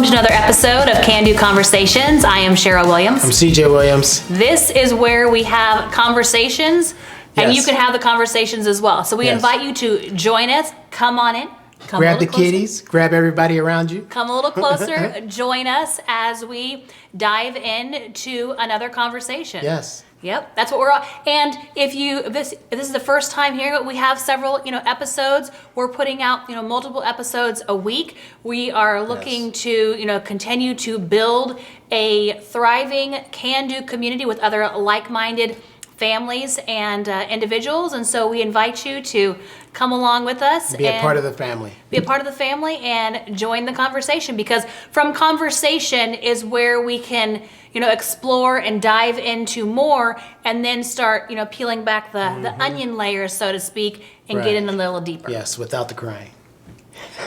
Welcome to another episode of Can Do Conversations. I am Cheryl Williams. I'm CJ Williams. This is where we have conversations, and Yes. you can have the conversations as well. So we Yes. invite you to join us. Come on in. Come Grab a the little closer. kitties. Grab everybody around you. Come a little closer. Join us as we dive into another conversation. Yes. Yep, that's what we're on. And if this is the first time here, we have several, episodes. We're putting out, multiple episodes a week. We are looking to, continue to build a thriving can-do community with other like-minded families and individuals. And so we invite you to come along with us. Be a part of the family. Be a part of the family and join the conversation, because from conversation is where we can, explore and dive into more, and then start, peeling back the onion layers, so to speak, and get in a little deeper. Yes, without the crying.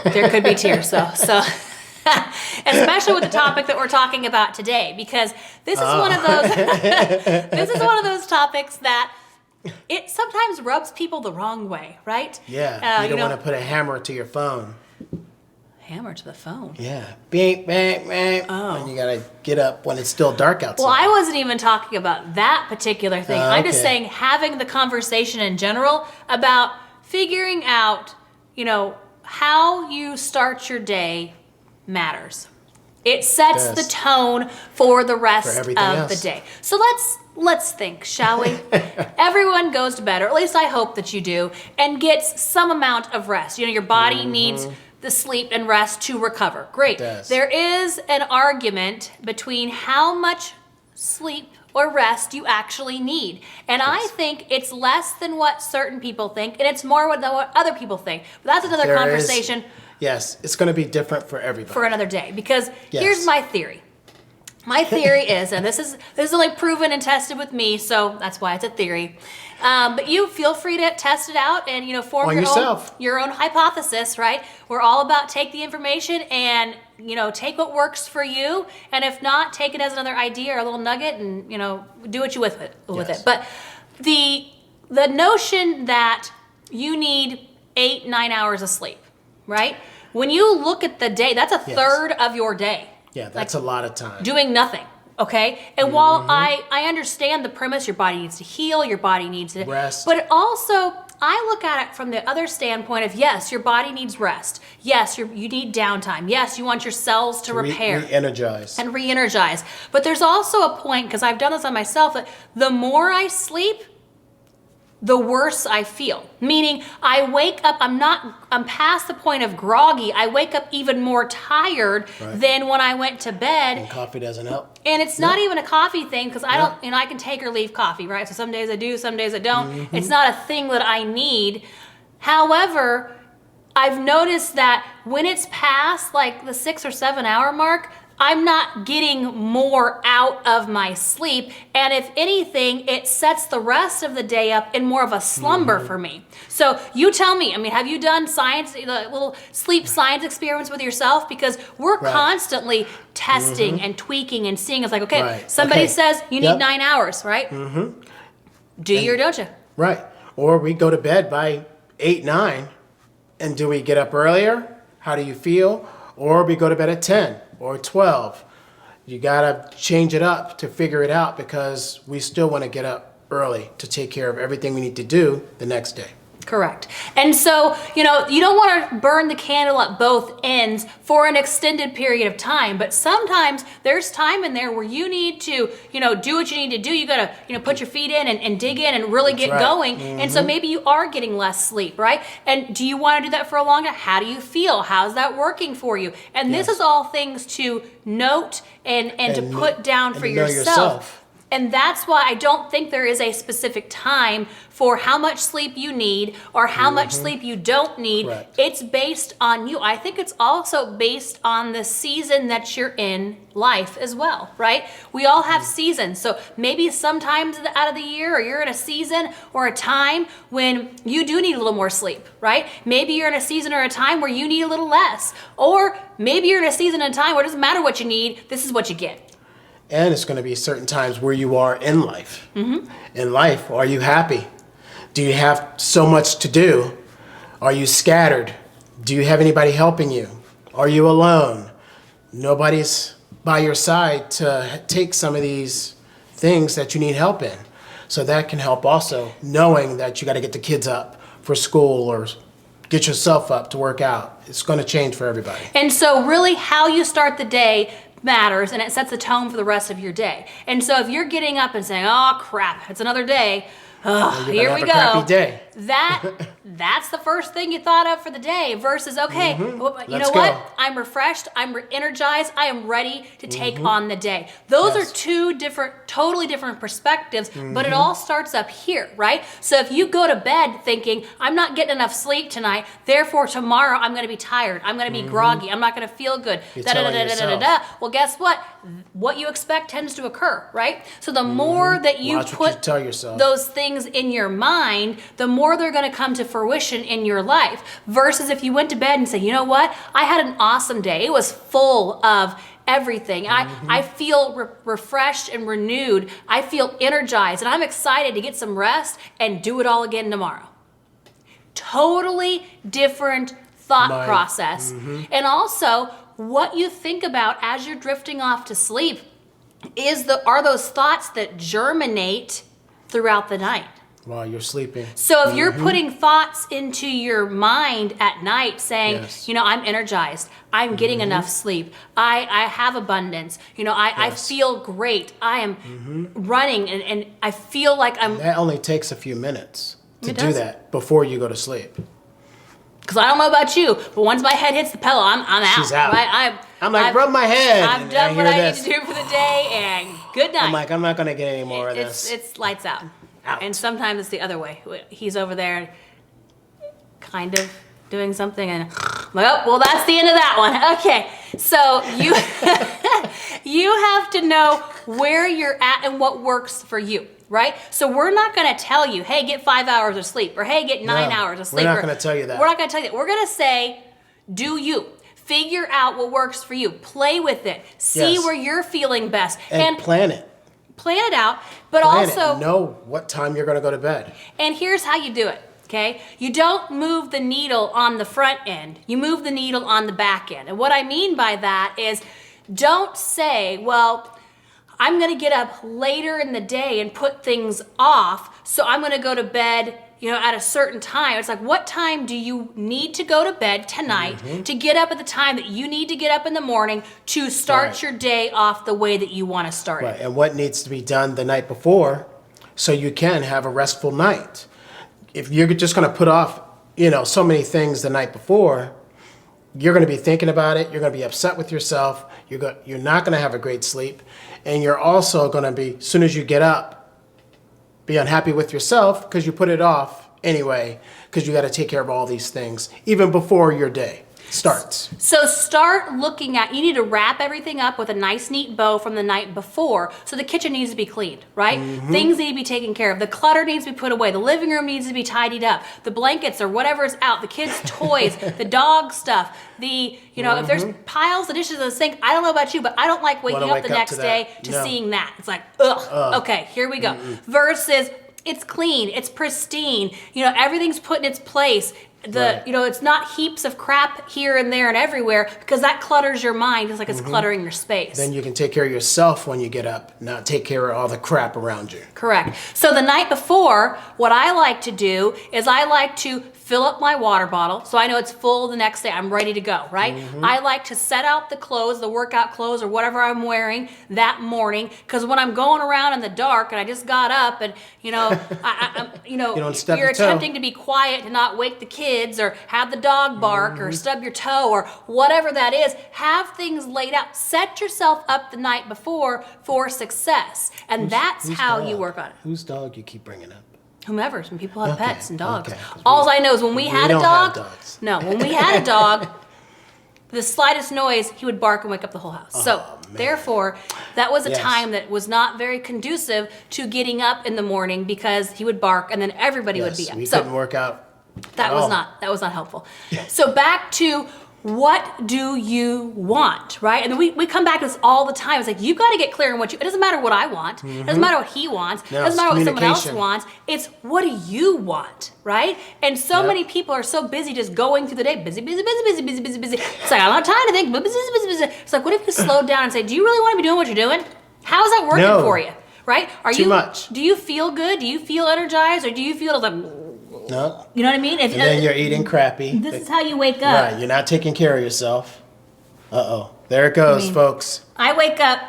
There could be tears, so especially with the topic that we're talking about today, because this is one of those this is one of those topics that it sometimes rubs people the wrong way, right? Yeah, you don't want to put a hammer to your phone. Hammer to the phone. Yeah, bang, bang, bang. Oh. And you gotta get up when it's still dark outside. Well, I wasn't even talking about that particular thing. I'm just Okay. saying having the conversation in general about figuring out, how you start your day matters. It sets Yes. the tone for the rest For of everything else. the day. So let's think, shall we? Everyone goes to bed, or at least I hope that you do, and gets some amount of rest. Your body needs the sleep and rest to recover. Great. does. There is an argument between how much sleep or rest you actually need. And I think it's less than what certain people think, and it's more than what other people think. But that's another There is- conversation Yes, it's going to be different for everybody. for another day, because Yes. here's my theory. My theory is, and this is only proven and tested with me, so that's why it's a theory. But you feel free to test it out and form On yourself. your own hypothesis, right? We're all about take the information and take what works for you, and if not, take it as another idea or a little nugget, and do what you with it. Yes. But the notion that you need 8-9 hours of sleep, right? When you look at the day, that's a Yes. third of your day. Yeah, that's a lot of time. Doing nothing, okay? And while I understand the premise, your body needs to heal, your body needs to Rest. but also I look at it from the other standpoint of, yes, your body needs rest. Yes, you need downtime. Yes, you want your cells to repair. Re-energize. And re-energize. But there's also a point, because I've done this on myself, that the more I sleep, the worse I feel. Meaning I wake up, I'm past the point of groggy. I wake up even more tired than when I went to bed. And coffee doesn't help. And it's not even a coffee thing, because I don't, I can take or leave coffee, right? So some days I do, some days I don't. It's not a thing that I need. However, I've noticed that when it's past like the 6 or 7 hour mark, I'm not getting more out of my sleep. And if anything, it sets the rest of the day up in more of a slumber for me. So you tell me, have you done science, little sleep science experiments with yourself? Because we're constantly testing and tweaking and seeing. It's like, okay, somebody says you need 9 hours, right? Do you or don't you? Right. Or we go to bed by 8, 9. And do we get up earlier? How do you feel? Or we go to bed at 10 or 12. You got to change it up to figure it out, because we still want to get up early to take care of everything we need to do the next day. Correct. And so, you don't want to burn the candle at both ends for an extended period of time. But sometimes there's time in there where you need to, do what you need to do. You got to, put your feet in and dig in and really get going. And so maybe you are getting less sleep, right? And do you want to do that for a long time? How do you feel? How's that working for you? And this is all things to note and to put down for and know yourself. And that's why I don't think there is a specific time for how much sleep you need or how much sleep you don't need. Correct. It's based on you. I think it's also based on the season that you're in life as well, right? We all have seasons. So maybe sometimes out of the year, or you're in a season or a time when you do need a little more sleep, right? Maybe you're in a season or a time where you need a little less. Or maybe you're in a season and a time where it doesn't matter what you need, this is what you get. And it's going to be certain times where you are in life. In life, are you happy? Do you have so much to do? Are you scattered? Do you have anybody helping you? Are you alone? nobody's by your side to take some of these things that you need help in. So that can help also, knowing that you got to get the kids up for school or get yourself up to work out. It's going to change for everybody. And so really how you start the day matters, and it sets the tone for the rest of your day. And so if you're getting up and saying, oh crap, it's another day, here we go. Crappy day. That's the first thing you thought of for the day versus, okay, you Let's know go. what? I'm refreshed, I'm energized, I am ready to take on the day. Those are two totally different perspectives, but it all starts up here, right? So if you go to bed thinking, I'm not getting enough sleep tonight, therefore tomorrow I'm going to be tired, I'm going to be groggy, I'm not going to feel good, well, guess what? What you expect tends to occur, right? So the more that you Watch what you put tell yourself. those things in your mind, the more they're going to come to fruition in your life. Versus if you went to bed and say, you know what? I had an awesome day. It was full of everything. I feel refreshed and renewed. I feel energized, and I'm excited to get some rest and do it all again tomorrow. Totally different thought process. And also, what you think about as you're drifting off to sleep are those thoughts that germinate throughout the night. While you're sleeping. So if you're putting thoughts into your mind at night saying, Yes. you know, I'm energized, I'm getting enough sleep, I have abundance, you know, I feel great, I am running and I feel like I'm... That only takes a few minutes to It do does. that before you go to sleep. Because I don't know about you, but once my head hits the pillow, I'm out. She's out. Right? I'm like, rub my head. I've and done I what hear I this. need to do for the day, and good night. I'm like, I'm not going to get any more of this. It's lights out. Out. And sometimes it's the other way. He's over there kind of doing something, and I'm like, oh, well, that's the end of that one. Okay, so you you have to know where you're at and what works for you, right? So we're not going to tell you, hey, get 5 hours of sleep, or hey, get 9 hours of sleep. We're not going to tell you that. We're not going to tell you that. We're going to say, do you. Figure out what works for you. Play with it. See Yes. where you're feeling best. And plan it. Plan it out, but Plan also it. Know what time you're going to go to bed. and here's how you do it, okay? You don't move the needle on the front end. You move the needle on the back end. And what I mean by that is don't say, well, I'm going to get up later in the day and put things off, so I'm going to go to bed, you know, at a certain time. It's like, what time do you need to go to bed tonight to get up at the time that you need to get up in the morning to start Right. your day off the way that you want to start Right. it? And what needs to be done the night before so you can have a restful night. If you're just going to put off, you know, so many things the night before, you're going to be thinking about it. You're going to be upset with yourself. You're not going to have a great sleep. And you're also going to be, as soon as you get up, be unhappy with yourself because you put it off anyway because you got to take care of all these things even before your day starts. So start looking at, you need to wrap everything up with a nice neat bow from the night before. So the kitchen needs to be cleaned, right? Things need to be taken care of. The clutter needs to be put away. The living room needs to be tidied up. The blankets or whatever is out. The kids' toys, the dog stuff. You know, if there's piles of dishes in the sink, I don't know about you, but I don't like waking Wanna up wake the up next to that. day to No. seeing that. It's like, ugh, okay, here we go. Versus it's clean, it's pristine, you know, everything's put in its place. Right. You know, it's not heaps of crap here and there and everywhere because that clutters your mind just like it's cluttering your space. Then you can take care of yourself when you get up, not take care of all the crap around you. Correct. So the night before, what I like to do is I like to fill up my water bottle so I know it's full the next day. I'm ready to go, right? I like to set out the clothes, the workout clothes or whatever I'm wearing that morning because when I'm going around in the dark and I just got up and, you know, you know, You don't stub you're your toe. attempting to be quiet to not wake the kids or have the dog bark or stub your toe or whatever that is, have things laid out. Set yourself up the night before for success. And that's Whose how dog? you work on it. Whose dog you keep bringing up? Whomever's, when people have Okay, pets and dogs. okay, 'cause All I know is when we had a don't have dog, dogs. no, when we had a dog, the slightest noise, he would bark and wake up the whole house. So therefore, that was a Yes. time that was not very conducive to getting up in the morning because he would bark and then everybody would be Yes, up. we So couldn't work out. that at was all. not helpful. So back to what do you want, right? And then we come back to this all the time. It's like, you got to get clear on what it doesn't matter what I want. It doesn't matter what he wants. It doesn't matter what someone else wants. It's, what do you want, right? And so many people are so busy just going through the day, busy. It's like, I don't have time to think, busy. It's like, what if you slowed down and say, do you really want to be doing what you're doing? How is that working for you, right? Too much. Do you feel good? Do you feel energized? Or do you feel like, no. You know what I mean? And then you're eating crappy. This is how you wake up. Right, you're not taking care of yourself. There it goes, folks. I wake up,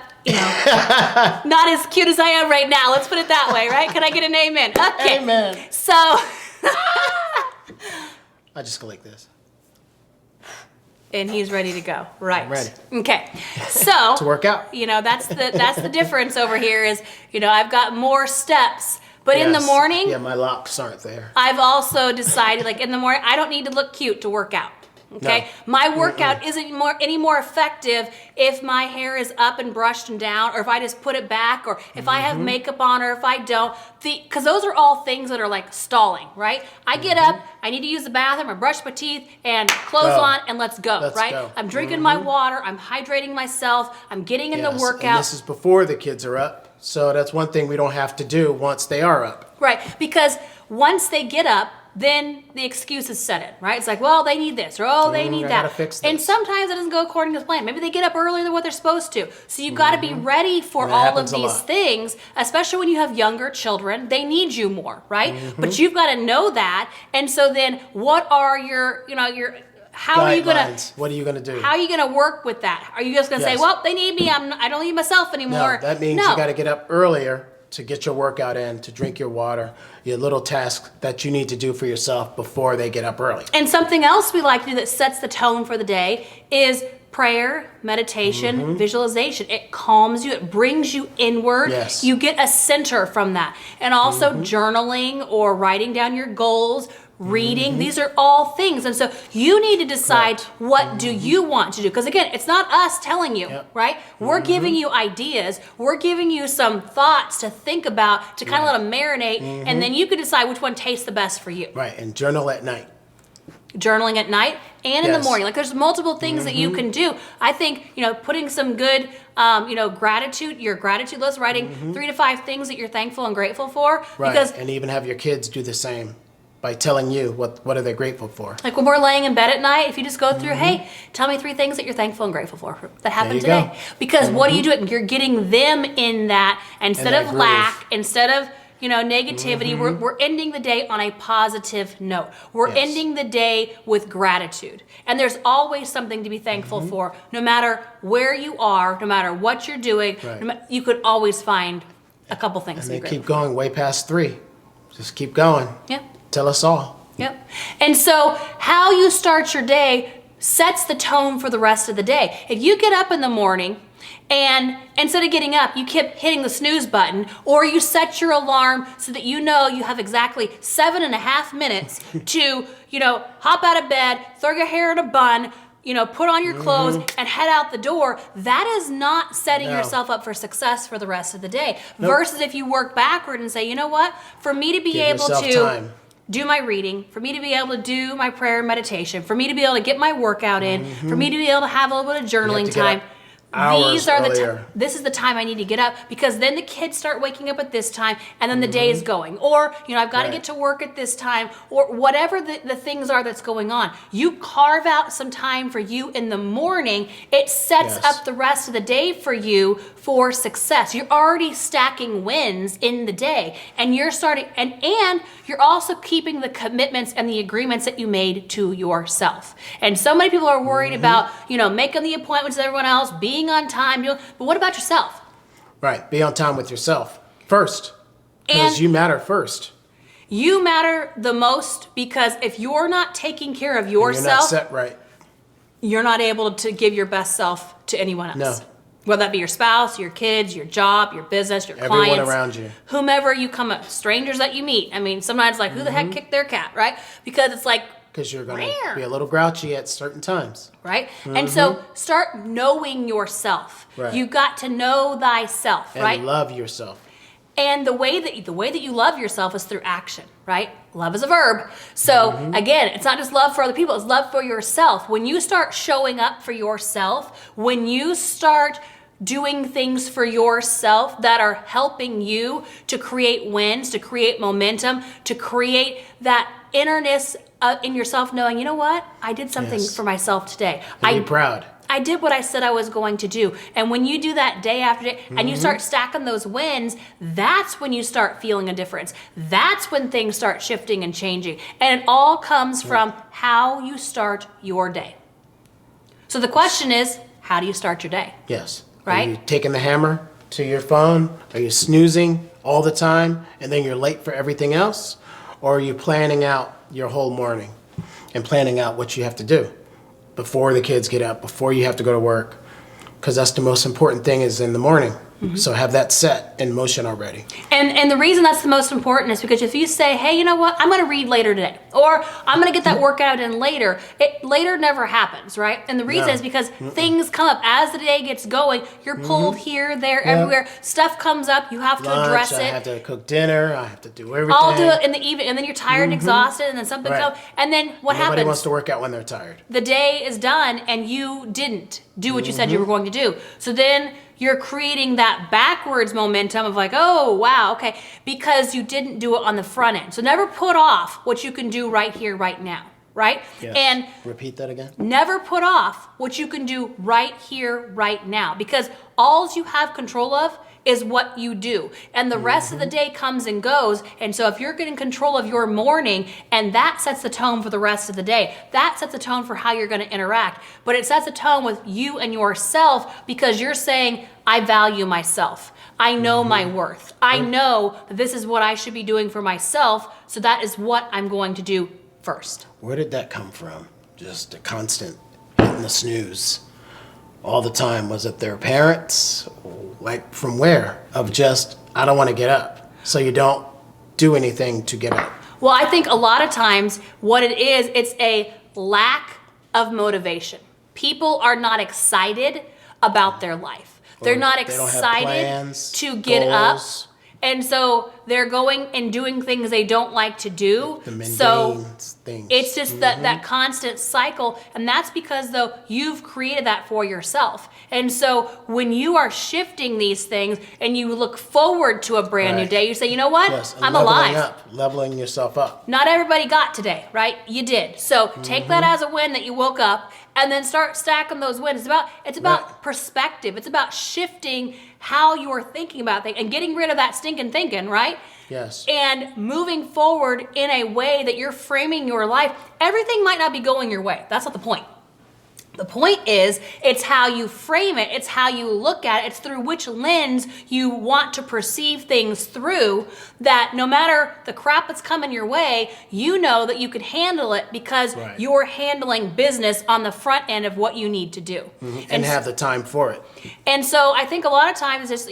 not as cute as I am right now. Let's put it that way, right? Can I get an amen? Okay. Amen. So. I just go like this. And he's ready to go. Right. I'm ready. Okay. So. To work out. That's the difference over here is, I've got more steps. But in the morning. Yeah, my locks aren't there. I've also decided, like, in the morning, I don't need to look cute to work out. Okay, No. My workout isn't any more effective if my hair is up and brushed and down, or if I just put it back, or if I have makeup on, or if I don't. Because those are all things that are like stalling, right? I get up, I need to use the bathroom, I brush my teeth, and clothes on, and let's go, right? Go. I'm drinking my water, I'm hydrating myself, I'm getting in the workout. And this is before the kids are up, so that's one thing we don't have to do once they are up. Right, because once they get up, then the excuses set in, right? It's like, well, they need this, or they need I that. gotta fix this. And sometimes it doesn't go according to plan. Maybe they get up earlier than what they're supposed to. So you've got to be ready for all of these things, especially when you have younger children. They need you more, right? But you've got to know that. And so then what are your how are you gonna? What are you gonna do? How are you gonna work with that? Are you just gonna say, well, they need me, I don't need myself anymore? No, that means you got to get up earlier to get your workout in, to drink your water, your little task that you need to do for yourself before they get up early. And something else we like to do that sets the tone for the day is prayer, meditation, visualization. It calms you, it brings you inward. Yes. You get a center from that. And also journaling or writing down your goals, reading. These are all things. And so you need to decide what do you want to do. Because again, it's not us telling you, right? We're giving you ideas. We're giving you some thoughts to think about, to kind of let them marinate. And then you can decide which one tastes the best for you. Right, and journal at night. Journaling at night and in the morning. Like, there's multiple things that you can do. I think, putting some good, gratitude, your gratitude list, writing 3 to 5 things that you're thankful and grateful for. Right, Because, and even have your kids do the same by telling you what are they grateful for. like, when we're laying in bed at night, if you just go through, hey, tell me 3 things that you're thankful and grateful for that happened today. Go. Because what are you doing? You're getting them in that instead of lack, instead of negativity. We're ending the day on a positive note. We're ending the day with gratitude. And there's always something to be thankful for, no matter where you are, no matter what you're doing. Right. You could always find a couple things And to be they grateful keep going way past 3. Just keep going. Yeah. Tell us all. Yep. And so how you start your day sets the tone for the rest of the day. If you get up in the morning and instead of getting up, you keep hitting the snooze button, or you set your alarm so that you have exactly 7.5 minutes to, hop out of bed, throw your hair in a bun, put on your clothes and head out the door, that is not setting yourself up for success for the rest of the day. Nope. Versus if you work backward and say, you know what, for me to be able to do my reading, for me to be able to do my prayer and meditation, for me to be able to get my workout in, for me to be able to have a little bit of journaling time. This is the time I need to get up, because then the kids start waking up at this time and then the day is going. Or, I've got to get to work at this time, or whatever the things are that's going on. You carve out some time for you in the morning. It sets up the rest of the day for you for success. You're already stacking wins in the day, and you're starting, and you're also keeping the commitments and the agreements that you made to yourself. And so many people are worried about, making the appointments with everyone else, being on time, but what about yourself? Right, be on time with yourself first, because you matter first. You matter the most, because if you're not taking care of yourself, you're not set right, you're not able to give your best self to anyone else. No. Whether that be your spouse, your kids, your job, your business, your everyone clients, around you, whomever you come up, strangers that you meet. I mean, sometimes who the heck kicked their cat, right? Because it's like, because you're going to be a little grouchy at certain times. Right? And so start knowing yourself. Right. You got to know thyself, and right? love yourself. And the way that you love yourself is through action, right? Love is a verb. So again, it's not just love for other people, it's love for yourself. When you start showing up for yourself, when you start doing things for yourself that are helping you to create wins, to create momentum, to create that innerness in yourself, knowing, you know what? I did something for myself today. And be proud. I did what I said I was going to do. And when you do that day after day and you start stacking those wins, that's when you start feeling a difference. That's when things start shifting and changing. And it all comes from how you start your day. So the question is, how do you start your day? Yes. Right? Are you taking the hammer to your phone? Are you snoozing all the time and then you're late for everything else? Or are you planning out your whole morning and planning out what you have to do before the kids get up, before you have to go to work? Because that's the most important thing is in the morning. So have that set in motion already. And the reason that's the most important is because if you say, hey, you know what, I'm going to read later today, or I'm going to get that workout in later, later never happens, right? And the reason is because things come up as the day gets going. You're pulled here, there, everywhere. Stuff comes up. You have to address it. I have to cook dinner. I have to do everything. I'll do it in the evening, and then you're tired and exhausted, and then something comes, and then what happens? Nobody wants to work out when they're tired. The day is done, and you didn't do what you said you were going to do. So then you're creating that backwards momentum of like, oh, wow, okay, because you didn't do it on the front end. So never put off what you can do right here, right now, right? Yes. And repeat that again. Never put off what you can do right here, right now, because all you have control of is what you do. And the rest of the day comes and goes. And so if you're getting control of your morning, and that sets the tone for the rest of the day, that sets the tone for how you're gonna interact. But it sets the tone with you and yourself because you're saying, I value myself. I know my worth. I know that this is what I should be doing for myself. So that is what I'm going to do first. Where did that come from? Just a constant hitting the snooze all the time. Was it their parents? Like from where? Of just, I don't want to get up. So you don't do anything to get up. Well, I think a lot of times what it is, it's a lack of motivation. People are not excited about their life. They're not excited to get up. And so they're going and doing things they don't like to do. The mundane so things. it's just that constant cycle. And that's because, though, you've created that for yourself. And so when you are shifting these things and you look forward to a brand new day, you say, you know what? Yes, I'm alive. Leveling yourself up. Not everybody got today, right? You did. So take that as a win that you woke up and then start stacking those wins. It's about perspective. It's about shifting how you're thinking about things and getting rid of that stinking thinking, right? Yes. And moving forward in a way that you're framing your life. Everything might not be going your way. That's not the point. The point is, it's how you frame it. It's how you look at it. It's through which lens you want to perceive things through, that no matter the crap that's coming your way, you know that you can handle it because you're handling business on the front end of what you need to do. And have the time for it. And so I think a lot of times it's,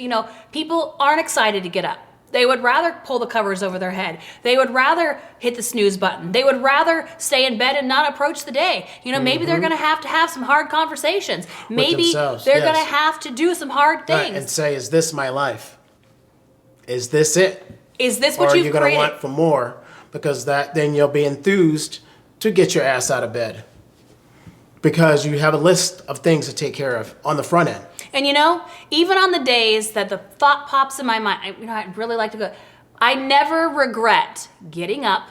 people aren't excited to get up. They would rather pull the covers over their head. They would rather hit the snooze button. They would rather stay in bed and not approach the day. Maybe they're going to have some hard conversations. Maybe they're going to have to do some hard things. Right, and say, is this my life? Is this it? Is this what you've created? Or are you going to want for more? Because then you'll be enthused to get your ass out of bed. Because you have a list of things to take care of on the front end. And even on the days that the thought pops in my mind, I'd really like to go. I never regret getting up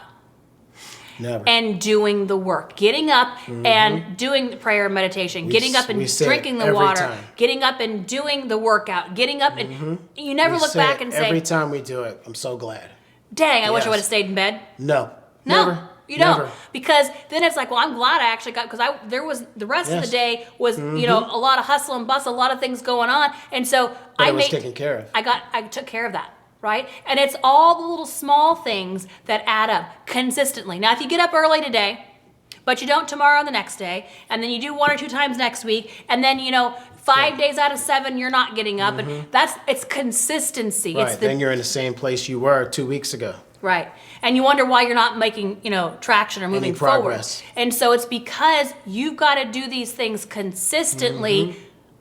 and doing the work. Getting up and doing the prayer and meditation. Getting up and drinking the water. Getting up and doing the workout. Getting up and you never look back and say, every time we do it, I'm so glad. Dang, I wish I would have stayed in bed. No. Never. You don't, because then it's like, well, I'm glad I actually got, because there was the rest of the day was a lot of hustle and bustle, a lot of things going on, and so I was taken care of. I took care of that, right? And it's all the little small things that add up consistently. Now, if you get up early today, but you don't tomorrow or the next day, and then you do 1 or 2 times next week, and then 5 days out of 7 you're not getting up, and it's consistency. Right. Then you're in the same place you were 2 weeks ago. Right. And you wonder why you're not making, traction or moving forward. And so it's because you've got to do these things consistently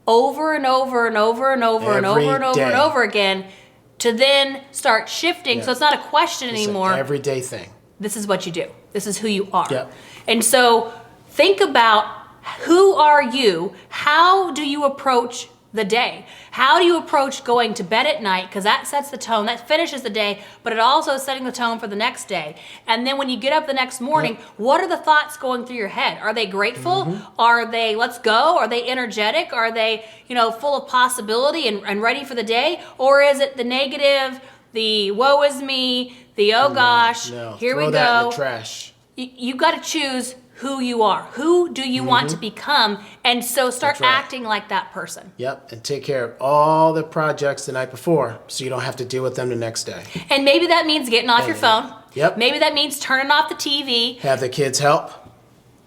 over and over and over and over and over and over and over again to then start shifting. Yeah. So it's not a question It's anymore. an everyday thing. This is what you do. This is who you are. Yep. And so think about, who are you? How do you approach the day? How do you approach going to bed at night? Because that sets the tone, that finishes the day, but it also is setting the tone for the next day. And then when you get up the next morning, what are the thoughts going through your head? Are they grateful? Are they, let's go? Are they energetic? Are they, full of possibility and ready for the day? Or is it the negative, the woe is me, the oh gosh, No. here Throw we that in go. the trash. You got to choose who you are. Who do you want to become? And so start That's right. acting like that person. Yep, and take care of all the projects the night before so you don't have to deal with them the next day. And maybe that means getting off your phone. Yep. Maybe that means turning off the TV. Have the kids help.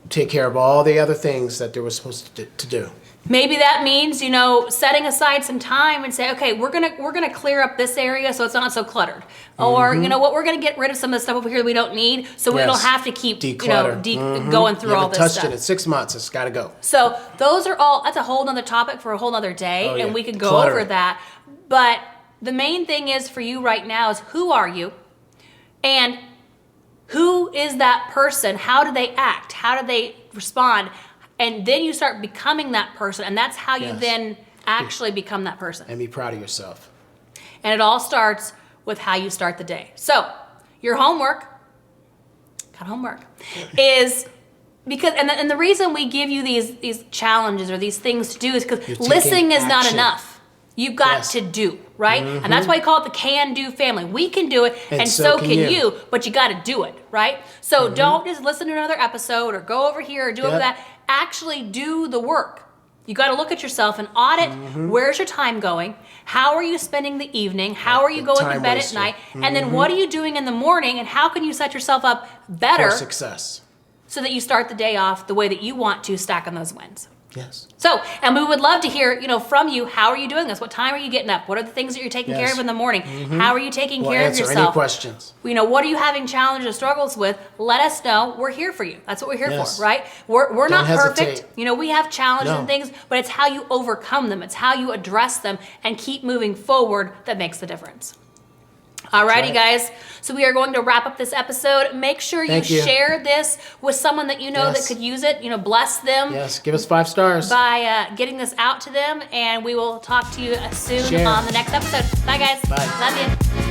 Take care of all the other things that they were supposed to do. Maybe that means, setting aside some time and say, okay, we're gonna clear up this area so it's not so cluttered. Or, we're gonna get rid of some of the stuff over here that we don't need, so we don't have to keep, Declutter. going through You all haven't this touched stuff. it in 6 months. It's got to go. So those are all, that's a whole nother topic for a whole nother day, Oh, yeah. and we could go Clutter over it. that. But the main thing is for you right now is, who are you? And who is that person? How do they act? How do they respond? And then you start becoming that person, and that's how you Yes. then actually become that person. And be proud of yourself. And it all starts with how you start the day. So your homework, is because, and the reason we give you these challenges or these things to do is because You're taking listening is not action. enough. You've got Yes. to do, right? And that's why we call it the can-do family. We can do it, and so can you, but you got to do it, right? So don't just listen to another episode or go over here or do over Yep. that. Actually do the work. You got to look at yourself and audit, where's your time going? How are you spending the evening? How are you the going to time bed waster. at night? And then what are you doing in the morning, and how can you set yourself up better For success. so that you start the day off the way that you want to, stacking those wins? Yes. So, and we would love to hear, from you, how are you doing this? What time are you getting up? What are the things that you're taking care Yes. of in the morning? How are you taking We'll care of answer yourself? any questions. What are you having challenges or struggles with? Let us know. We're here for you. That's what we're here Yes. for, right? We're not Don't perfect. hesitate. We have challenges No. and things, but it's how you overcome them. It's how you address them and keep moving forward that makes the difference. Alrighty, right. guys. So we are going to wrap up this episode. Make sure you Thank you. share this with someone that you know Yes. that could use it. Bless them Yes. Give us 5 stars. by getting this out to them, and we will talk to you soon Share. on the next episode. Bye, guys. Bye. Love you.